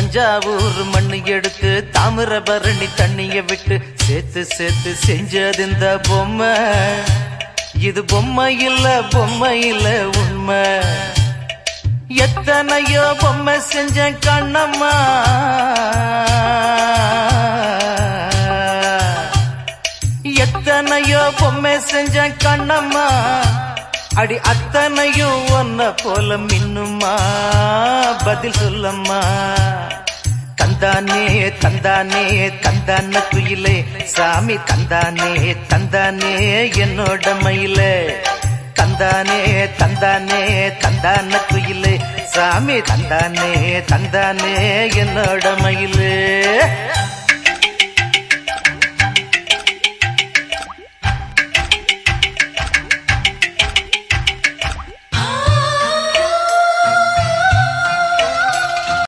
தஞ்சாவூர் மண்ணு எடுத்து தாமிரபரணி தண்ணிய விட்டு சேர்த்து சேர்த்து செஞ்சது இந்த பொம்மை. இது பொம்மை இல்ல உண்மை. எத்தனையோ பொம்மை செஞ்ச கண்ணம்மா, எத்தனையோ பொம்மை செஞ்ச கண்ணம்மா. அடி அத்தனையும் ஒன்ன போல மின்னுமா, பதில் சொல்லம்மா. தந்தானே தந்தானே தந்தான குயிலே சாமி, தந்தானே தந்தானே என்னோட மயிலே. தந்தானே தந்தானே தந்தான குயிலே சாமி, தந்தானே தந்தானே என்னோட மயிலே.